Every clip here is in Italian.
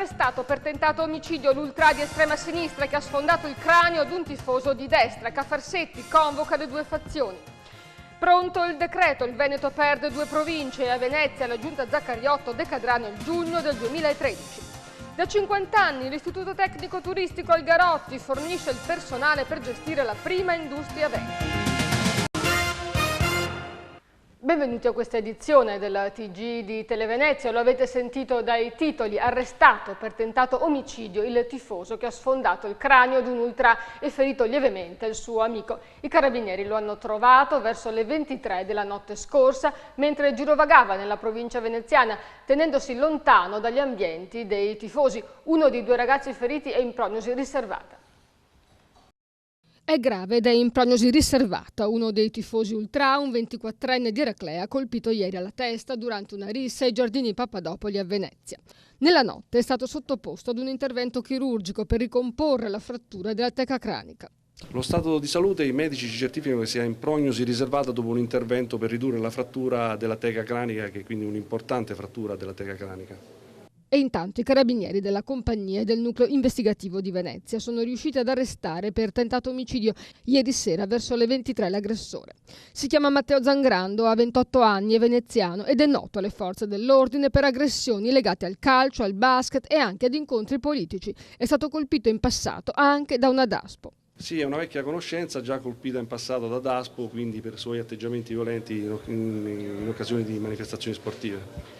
arrestato per tentato omicidio l'ultra di estrema sinistra che ha sfondato il cranio ad un tifoso di destra. Cafarsetti convoca le due fazioni. Pronto il decreto, il Veneto perde 2 province e a Venezia la giunta Zaccariotto decadrà nel giugno del 2013. Da 50 anni l'Istituto Tecnico Turistico Algarotti fornisce il personale per gestire la prima industria veneta. Benvenuti a questa edizione della TG di Televenezia. Lo avete sentito dai titoli: arrestato per tentato omicidio il tifoso che ha sfondato il cranio di un ultra e ferito lievemente il suo amico. I carabinieri lo hanno trovato verso le 23 della notte scorsa mentre girovagava nella provincia veneziana, tenendosi lontano dagli ambienti dei tifosi. Uno dei 2 ragazzi feriti è in prognosi riservata. È grave ed è in prognosi riservata uno dei tifosi ultra, un 24enne di Eraclea, colpito ieri alla testa durante una rissa ai Giardini Papadopoli a Venezia. Nella notte è stato sottoposto ad un intervento chirurgico per ricomporre la frattura della teca cranica. Lo stato di salute, i medici ci certificano che sia in prognosi riservata dopo un intervento per ridurre la frattura della teca cranica, che è quindi un'importante frattura della teca cranica. E intanto i carabinieri della compagnia e del nucleo investigativo di Venezia sono riusciti ad arrestare per tentato omicidio ieri sera verso le 23 l'aggressore. Si chiama Matteo Zangrando, ha 28 anni, è veneziano ed è noto alle forze dell'ordine per aggressioni legate al calcio, al basket e anche ad incontri politici. È stato colpito in passato anche da una Daspo. Sì, è una vecchia conoscenza, già colpita in passato da Daspo, quindi per i suoi atteggiamenti violenti in occasione di manifestazioni sportive.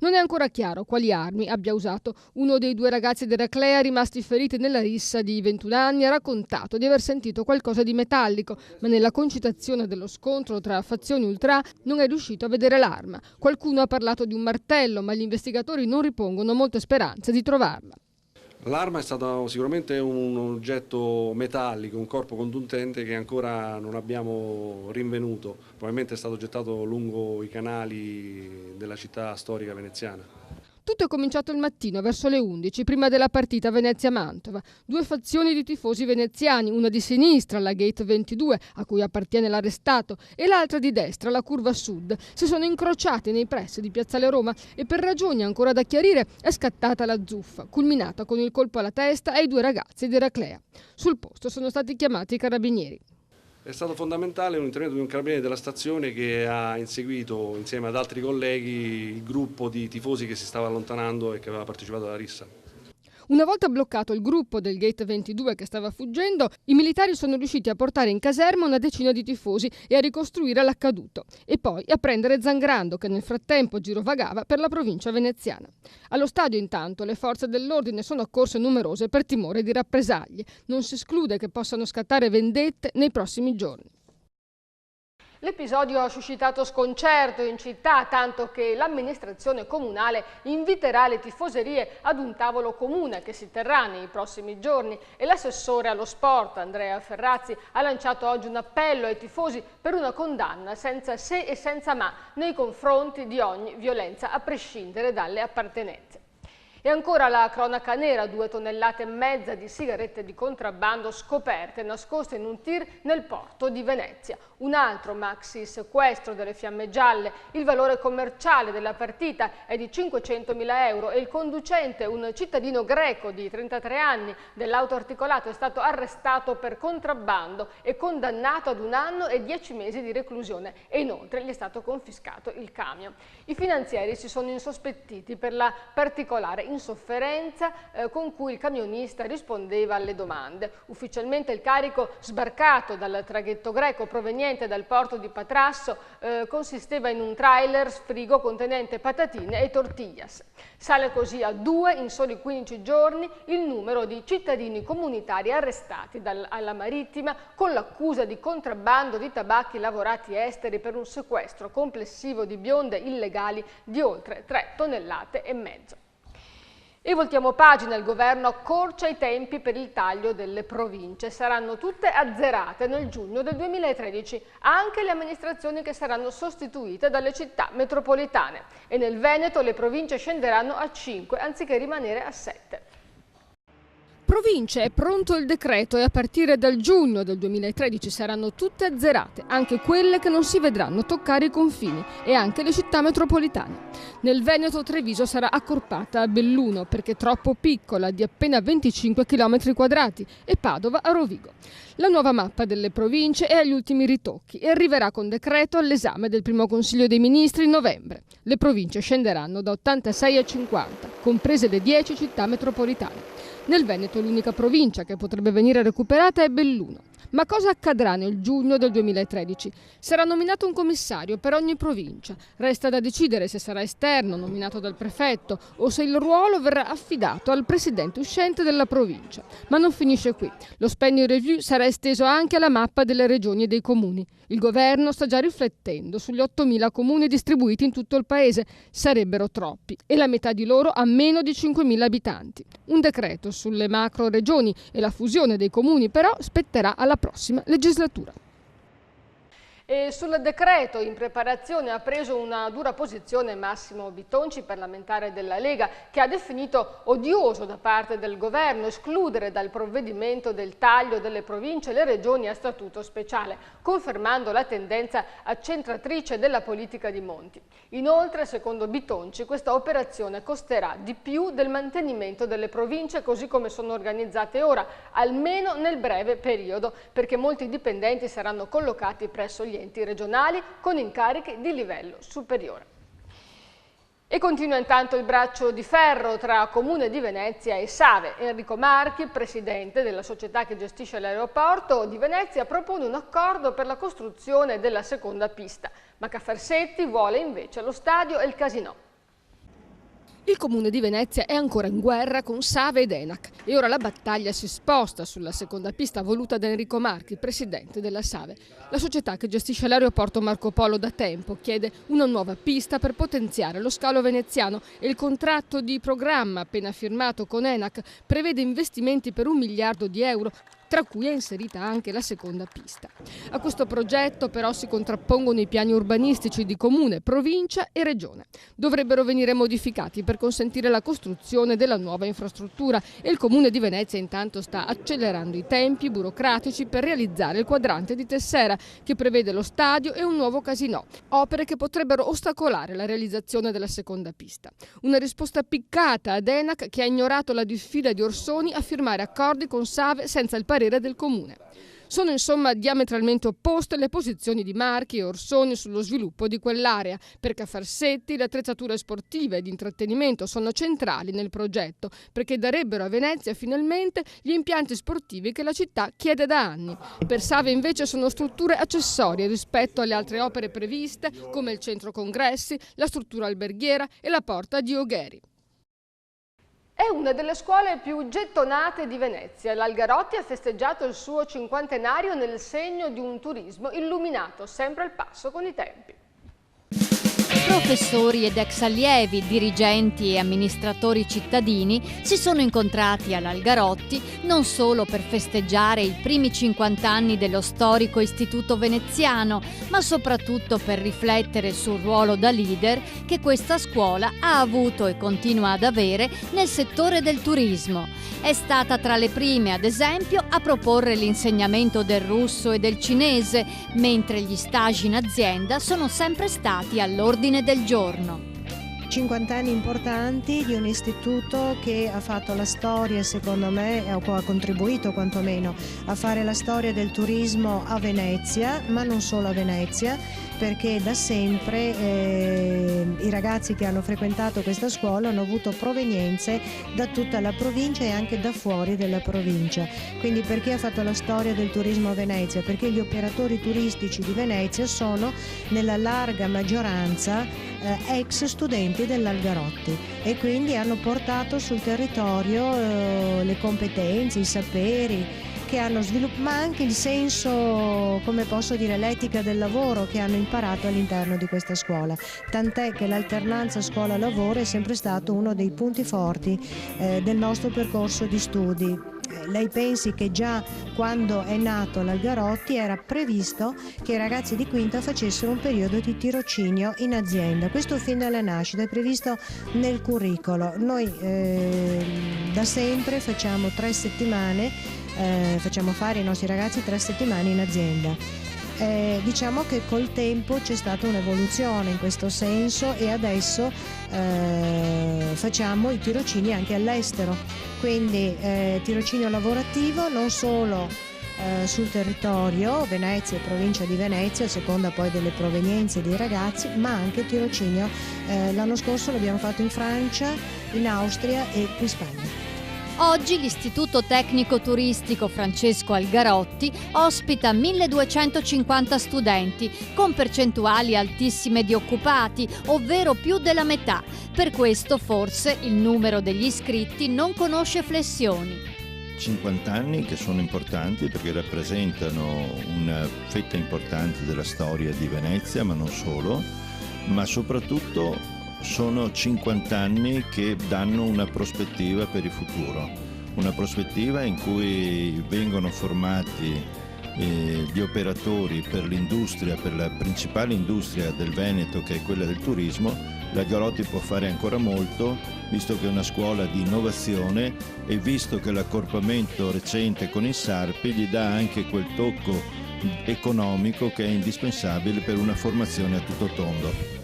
Non è ancora chiaro quali armi abbia usato. Uno dei 2 ragazzi dell'Eraclea rimasti feriti nella rissa di 21 anni ha raccontato di aver sentito qualcosa di metallico, ma nella concitazione dello scontro tra fazioni ultra non è riuscito a vedere l'arma. Qualcuno ha parlato di un martello, ma gli investigatori non ripongono molte speranze di trovarla. L'arma è stata sicuramente un oggetto metallico, un corpo contundente che ancora non abbiamo rinvenuto, probabilmente è stato gettato lungo i canali della città storica veneziana. Tutto è cominciato il mattino, verso le 11, prima della partita Venezia-Mantova. 2 fazioni di tifosi veneziani, una di sinistra, la Gate 22, a cui appartiene l'arrestato, e l'altra di destra, la Curva Sud, si sono incrociate nei pressi di Piazzale Roma e per ragioni ancora da chiarire è scattata la zuffa, culminata con il colpo alla testa ai 2 ragazzi di Eraclea. Sul posto sono stati chiamati i carabinieri. È stato fondamentale un intervento di un carabiniere della stazione che ha inseguito insieme ad altri colleghi il gruppo di tifosi che si stava allontanando e che aveva partecipato alla rissa. Una volta bloccato il gruppo del Gate 22 che stava fuggendo, i militari sono riusciti a portare in caserma una decina di tifosi e a ricostruire l'accaduto e poi a prendere Zangrando, che nel frattempo girovagava per la provincia veneziana. Allo stadio intanto le forze dell'ordine sono accorse numerose per timore di rappresaglie. Non si esclude che possano scattare vendette nei prossimi giorni. L'episodio ha suscitato sconcerto in città, tanto che l'amministrazione comunale inviterà le tifoserie ad un tavolo comune che si terrà nei prossimi giorni e l'assessore allo sport Andrea Ferrazzi ha lanciato oggi un appello ai tifosi per una condanna senza se e senza ma nei confronti di ogni violenza, a prescindere dalle appartenenze. E ancora la cronaca nera: 2,5 tonnellate di sigarette di contrabbando scoperte nascoste in un tir nel porto di Venezia. Un altro maxi sequestro delle Fiamme Gialle. Il valore commerciale della partita è di 500.000 euro e il conducente, un cittadino greco di 33 anni dell'auto articolato, è stato arrestato per contrabbando e condannato ad 1 anno e 10 mesi di reclusione e inoltre gli è stato confiscato il camion. I finanzieri si sono insospettiti per la particolare insofferenza con cui il camionista rispondeva alle domande. Ufficialmente il carico sbarcato dal traghetto greco proveniente dal porto di Patrasso consisteva in un trailer frigo contenente patatine e tortillas. Sale così a 2 in soli 15 giorni il numero di cittadini comunitari arrestati alla Marittima con l'accusa di contrabbando di tabacchi lavorati esteri per un sequestro complessivo di bionde illegali di oltre 3,5 tonnellate. E voltiamo pagina: il governo accorcia i tempi per il taglio delle province. Saranno tutte azzerate nel giugno del 2013, anche le amministrazioni che saranno sostituite dalle città metropolitane. E nel Veneto le province scenderanno a 5 anziché rimanere a 7. Province, è pronto il decreto e a partire dal giugno del 2013 saranno tutte azzerate, anche quelle che non si vedranno toccare i confini e anche le città metropolitane. Nel Veneto Treviso sarà accorpata a Belluno perché troppo piccola, di appena 25 km², e Padova a Rovigo. La nuova mappa delle province è agli ultimi ritocchi e arriverà con decreto all'esame del primo Consiglio dei Ministri in novembre. Le province scenderanno da 86 a 50, comprese le 10 città metropolitane. Nel Veneto l'unica provincia che potrebbe venire recuperata è Belluno. Ma cosa accadrà nel giugno del 2013? Sarà nominato un commissario per ogni provincia. Resta da decidere se sarà esterno, nominato dal prefetto, o se il ruolo verrà affidato al presidente uscente della provincia. Ma non finisce qui. Lo spending review sarà esteso anche alla mappa delle regioni e dei comuni. Il governo sta già riflettendo sugli 8.000 comuni distribuiti in tutto il paese. Sarebbero troppi e la metà di loro ha meno di 5.000 abitanti. Un decreto sulle macro regioni e la fusione dei comuni però spetterà alla prossima legislatura. E sul decreto in preparazione ha preso una dura posizione Massimo Bitonci, parlamentare della Lega, che ha definito odioso da parte del governo escludere dal provvedimento del taglio delle province e le regioni a statuto speciale, confermando la tendenza accentratrice della politica di Monti. Inoltre, secondo Bitonci, questa operazione costerà di più del mantenimento delle province così come sono organizzate ora, almeno nel breve periodo, perché molti dipendenti saranno collocati presso gli enti regionali con incarichi di livello superiore. E continua intanto il braccio di ferro tra Comune di Venezia e Save. Enrico Marchi, presidente della società che gestisce l'aeroporto di Venezia, propone un accordo per la costruzione della seconda pista, ma Cafarsetti vuole invece lo stadio e il casinò. Il Comune di Venezia è ancora in guerra con Save ed Enac e ora la battaglia si sposta sulla seconda pista voluta da Enrico Marchi, presidente della Save. La società che gestisce l'aeroporto Marco Polo da tempo chiede una nuova pista per potenziare lo scalo veneziano e il contratto di programma appena firmato con Enac prevede investimenti per 1 miliardo di euro, tra cui è inserita anche la seconda pista. A questo progetto però si contrappongono i piani urbanistici di comune, provincia e regione. Dovrebbero venire modificati per consentire la costruzione della nuova infrastruttura e il Comune di Venezia intanto sta accelerando i tempi burocratici per realizzare il quadrante di Tessera, che prevede lo stadio e un nuovo casinò, opere che potrebbero ostacolare la realizzazione della seconda pista. Una risposta piccata ad Enac, che ha ignorato la diffida di Orsoni a firmare accordi con Save senza il parere del Comune. Sono insomma diametralmente opposte le posizioni di Marchi e Orsoni sullo sviluppo di quell'area. Per Cafarsetti le attrezzature sportive e di intrattenimento sono centrali nel progetto perché darebbero a Venezia finalmente gli impianti sportivi che la città chiede da anni. Per Save invece sono strutture accessorie rispetto alle altre opere previste come il centro congressi, la struttura alberghiera e la porta di Ogheri. È una delle scuole più gettonate di Venezia. L'Algarotti ha festeggiato il suo cinquantenario nel segno di un turismo illuminato, sempre al passo con i tempi. Professori ed ex allievi, dirigenti e amministratori cittadini si sono incontrati all'Algarotti non solo per festeggiare i primi 50 anni dello storico istituto veneziano, ma soprattutto per riflettere sul ruolo da leader che questa scuola ha avuto e continua ad avere nel settore del turismo. È stata tra le prime, ad esempio, a proporre l'insegnamento del russo e del cinese, mentre gli stage in azienda sono sempre stati all'ordine del giorno. 50 anni importanti di un istituto che ha fatto la storia, secondo me, o ha contribuito quantomeno a fare la storia del turismo a Venezia, ma non solo a Venezia, perché da sempre i ragazzi che hanno frequentato questa scuola hanno avuto provenienze da tutta la provincia e anche da fuori della provincia. Quindi perché ha fatto la storia del turismo a Venezia? Perché gli operatori turistici di Venezia sono nella larga maggioranza ex studenti dell'Algarotti e quindi hanno portato sul territorio le competenze, i saperi che hanno sviluppato, ma anche il senso, come posso dire, l'etica del lavoro che hanno imparato all'interno di questa scuola. Tant'è che l'alternanza scuola-lavoro è sempre stato uno dei punti forti del nostro percorso di studi. lei pensi che già quando è nato l'Algarotti era previsto che i ragazzi di quinta facessero un periodo di tirocinio in azienda. Questo fin dalla nascita è previsto nel curricolo. Noi da sempre facciamo 3 settimane, facciamo fare ai nostri ragazzi 3 settimane in azienda. Diciamo che col tempo c'è stata un'evoluzione in questo senso e adesso facciamo i tirocini anche all'estero, quindi tirocinio lavorativo non solo sul territorio, Venezia e provincia di Venezia, a seconda poi delle provenienze dei ragazzi, ma anche tirocinio. L'anno scorso l'abbiamo fatto in Francia, in Austria e in Spagna. Oggi l'Istituto Tecnico Turistico Francesco Algarotti ospita 1250 studenti, con percentuali altissime di occupati, ovvero più della metà. Per questo forse il numero degli iscritti non conosce flessioni. 50 anni che sono importanti perché rappresentano una fetta importante della storia di Venezia, ma non solo, ma soprattutto sono 50 anni che danno una prospettiva per il futuro, una prospettiva in cui vengono formati gli operatori per l'industria, per la principale industria del Veneto, che è quella del turismo. L'Algarotti può fare ancora molto, visto che è una scuola di innovazione e visto che l'accorpamento recente con il Sarpi gli dà anche quel tocco economico che è indispensabile per una formazione a tutto tondo.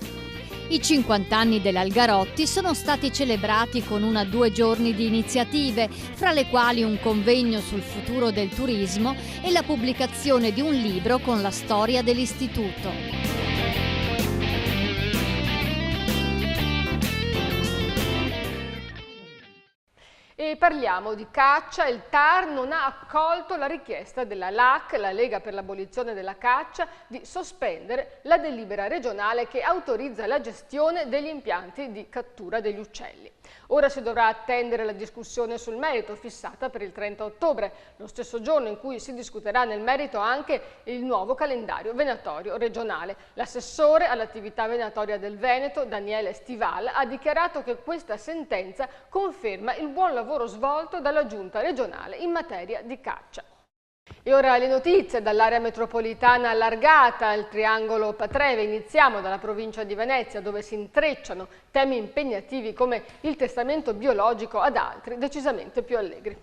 I 50 anni dell'Algarotti sono stati celebrati con 2 giorni di iniziative, fra le quali un convegno sul futuro del turismo e la pubblicazione di un libro con la storia dell'istituto. E parliamo di caccia. Il TAR non ha accolto la richiesta della LAC, la Lega per l'abolizione della caccia, di sospendere la delibera regionale che autorizza la gestione degli impianti di cattura degli uccelli. Ora si dovrà attendere la discussione sul merito, fissata per il 30 ottobre, lo stesso giorno in cui si discuterà nel merito anche il nuovo calendario venatorio regionale. L'assessore all'attività venatoria del Veneto, Daniele Stival, ha dichiarato che questa sentenza conferma il buon lavoro svolto dalla Giunta regionale in materia di caccia. E ora le notizie dall'area metropolitana allargata, il triangolo Patreve. Iniziamo dalla provincia di Venezia, dove si intrecciano temi impegnativi come il testamento biologico ad altri decisamente più allegri.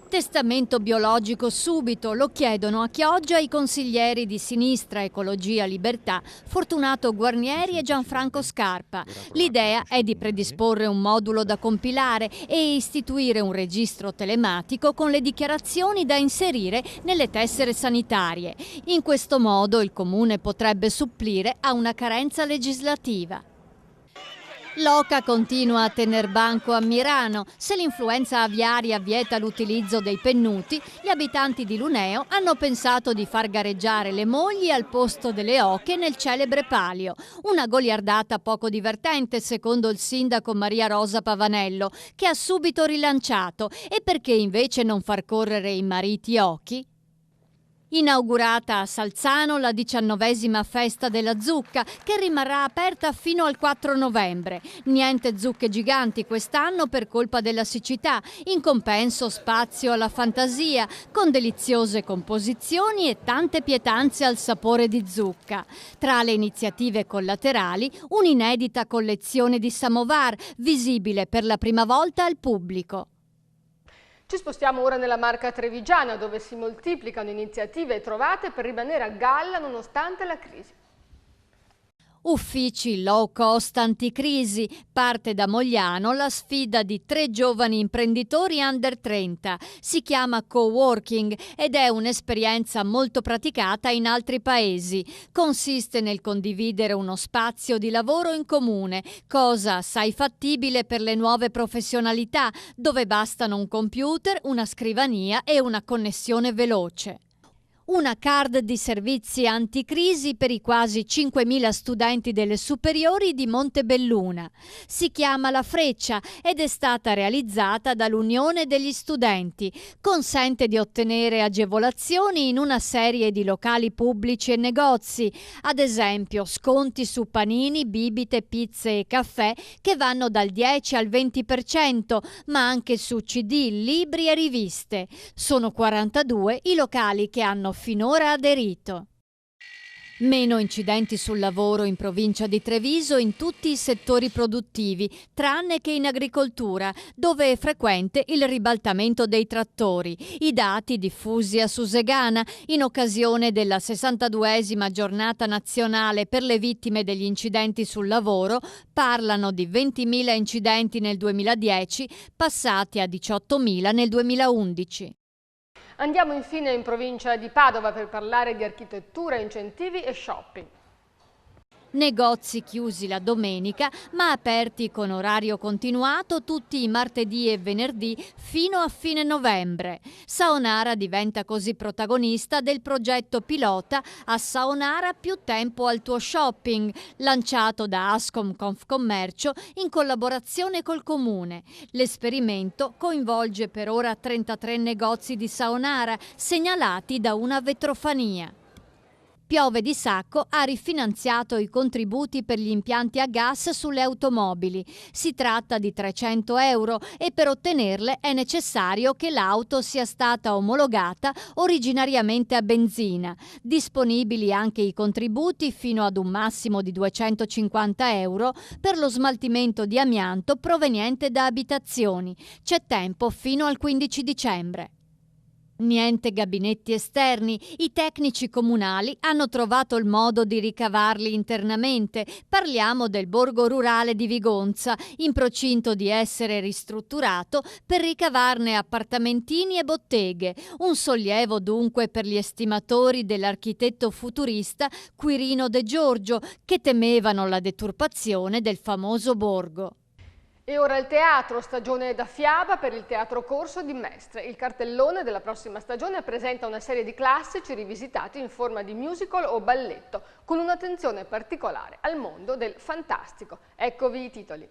Testamento biologico subito, lo chiedono a Chioggia i consiglieri di Sinistra Ecologia Libertà, Fortunato Guarnieri e Gianfranco Scarpa. L'idea è di predisporre un modulo da compilare e istituire un registro telematico con le dichiarazioni da inserire nelle tessere sanitarie. In questo modo il Comune potrebbe supplire a una carenza legislativa. L'Oca continua a tener banco a Mirano. Se l'influenza aviaria vieta l'utilizzo dei pennuti, gli abitanti di Luneo hanno pensato di far gareggiare le mogli al posto delle oche nel celebre palio. Una goliardata poco divertente, secondo il sindaco Maria Rosa Pavanello, che ha subito rilanciato. E perché invece non far correre i mariti ochi? Inaugurata a Salzano la 19ª festa della zucca, che rimarrà aperta fino al 4 novembre. Niente zucche giganti quest'anno per colpa della siccità, in compenso spazio alla fantasia, con deliziose composizioni e tante pietanze al sapore di zucca. Tra le iniziative collaterali, un'inedita collezione di samovar, visibile per la prima volta al pubblico. Ci spostiamo ora nella Marca trevigiana, dove si moltiplicano iniziative trovate per rimanere a galla nonostante la crisi. Uffici low cost anticrisi. Parte da Mogliano la sfida di 3 giovani imprenditori under 30. Si chiama coworking ed è un'esperienza molto praticata in altri paesi. Consiste nel condividere uno spazio di lavoro in comune, cosa assai fattibile per le nuove professionalità, dove bastano un computer, una scrivania e una connessione veloce. Una card di servizi anticrisi per i quasi 5.000 studenti delle superiori di Montebelluna. Si chiama La Freccia ed è stata realizzata dall'Unione degli Studenti. Consente di ottenere agevolazioni in una serie di locali pubblici e negozi, ad esempio sconti su panini, bibite, pizze e caffè che vanno dal 10 al 20%, ma anche su CD, libri e riviste. Sono 42 i locali che hanno finora aderito. Meno incidenti sul lavoro in provincia di Treviso in tutti i settori produttivi, tranne che in agricoltura, dove è frequente il ribaltamento dei trattori. I dati diffusi a Susegana in occasione della 62esima giornata nazionale per le vittime degli incidenti sul lavoro parlano di 20.000 incidenti nel 2010, passati a 18.000 nel 2011. Andiamo infine in provincia di Padova per parlare di architettura, incentivi e shopping. Negozi chiusi la domenica, ma aperti con orario continuato tutti i martedì e venerdì fino a fine novembre. Saonara diventa così protagonista del progetto pilota A Saonara più tempo al tuo shopping, lanciato da Ascom Confcommercio in collaborazione col Comune. L'esperimento coinvolge per ora 33 negozi di Saonara segnalati da una vetrofania. Piove di Sacco ha rifinanziato i contributi per gli impianti a gas sulle automobili. Si tratta di 300 euro e per ottenerle è necessario che l'auto sia stata omologata originariamente a benzina. Disponibili anche i contributi fino ad un massimo di 250 euro per lo smaltimento di amianto proveniente da abitazioni. C'è tempo fino al 15 dicembre. Niente gabinetti esterni, i tecnici comunali hanno trovato il modo di ricavarli internamente. Parliamo del borgo rurale di Vigonza, in procinto di essere ristrutturato per ricavarne appartamentini e botteghe. Un sollievo dunque per gli estimatori dell'architetto futurista Quirino De Giorgio, che temevano la deturpazione del famoso borgo. E ora il teatro, stagione da fiaba per il Teatro Corso di Mestre. Il cartellone della prossima stagione presenta una serie di classici rivisitati in forma di musical o balletto, con un'attenzione particolare al mondo del fantastico. Eccovi i titoli.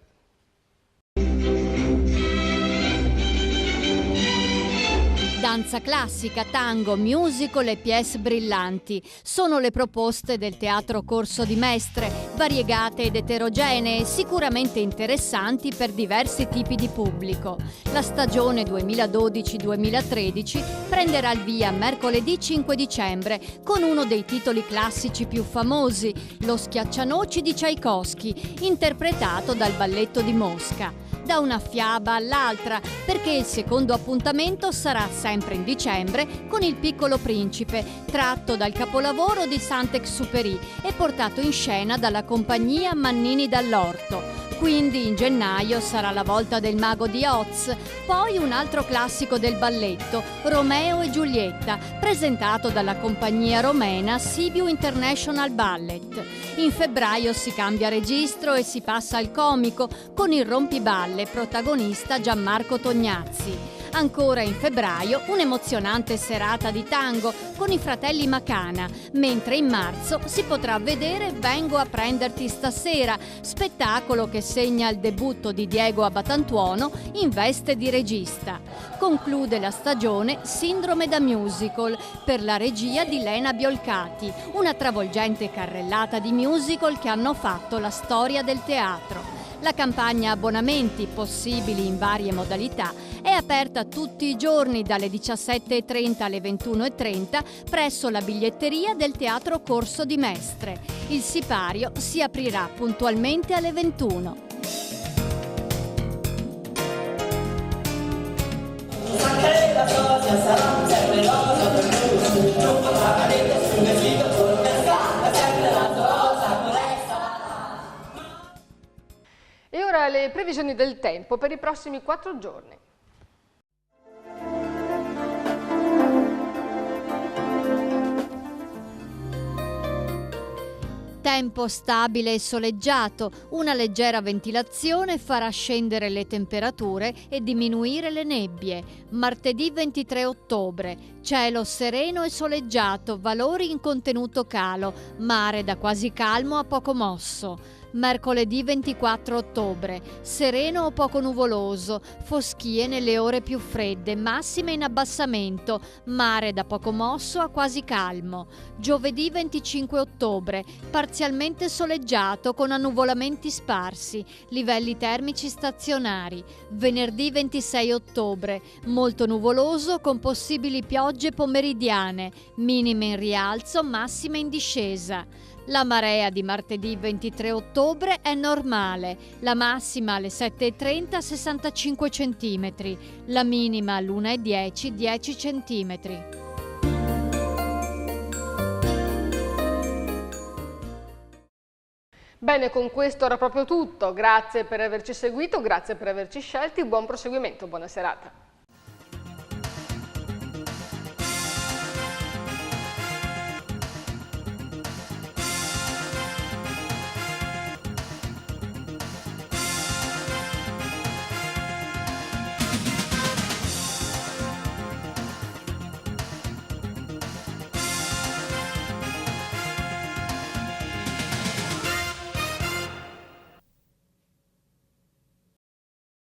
Danza classica, tango, musical e pièce brillanti sono le proposte del Teatro Corso di Mestre, variegate ed eterogenee, sicuramente interessanti per diversi tipi di pubblico. La stagione 2012-2013 prenderà il via mercoledì 5 dicembre con uno dei titoli classici più famosi, Lo Schiaccianoci di Tchaikovsky, interpretato dal Balletto di Mosca. Da una fiaba all'altra, perché il secondo appuntamento sarà sempre in dicembre con Il Piccolo Principe, tratto dal capolavoro di Saint-Exupéry e portato in scena dalla compagnia Mannini Dall'Orto. Quindi in gennaio sarà la volta del Mago di Oz, poi un altro classico del balletto, Romeo e Giulietta, presentato dalla compagnia romena Sibiu International Ballet. In febbraio si cambia registro e si passa al comico con il rompiballe protagonista Gianmarco Tognazzi. Ancora in febbraio un'emozionante serata di tango con i fratelli Macana, mentre in marzo si potrà vedere Vengo a prenderti stasera, spettacolo che segna il debutto di Diego Abatantuono in veste di regista. Conclude la stagione Sindrome da musical per la regia di Lena Biolcati, una travolgente carrellata di musical che hanno fatto la storia del teatro. La campagna abbonamenti, possibili in varie modalità, è aperta tutti i giorni dalle 17:30 alle 21:30 presso la biglietteria del Teatro Corso di Mestre. Il sipario si aprirà puntualmente alle 21. E ora le previsioni del tempo per i prossimi 4 giorni. Tempo stabile e soleggiato, una leggera ventilazione farà scendere le temperature e diminuire le nebbie. Martedì 23 ottobre, cielo sereno e soleggiato, valori in contenuto calo, mare da quasi calmo a poco mosso. Mercoledì 24 ottobre, sereno o poco nuvoloso, foschie nelle ore più fredde, massime in abbassamento, mare da poco mosso a quasi calmo. Giovedì 25 ottobre, parzialmente soleggiato con annuvolamenti sparsi, livelli termici stazionari. Venerdì 26 ottobre, molto nuvoloso con possibili piogge pomeridiane, minime in rialzo, massime in discesa. La marea di martedì 23 ottobre è normale, la massima alle 7:30 65 cm, la minima all'1:10 10 cm. Bene, con questo era proprio tutto. Grazie per averci seguito, grazie per averci scelti, buon proseguimento, buona serata.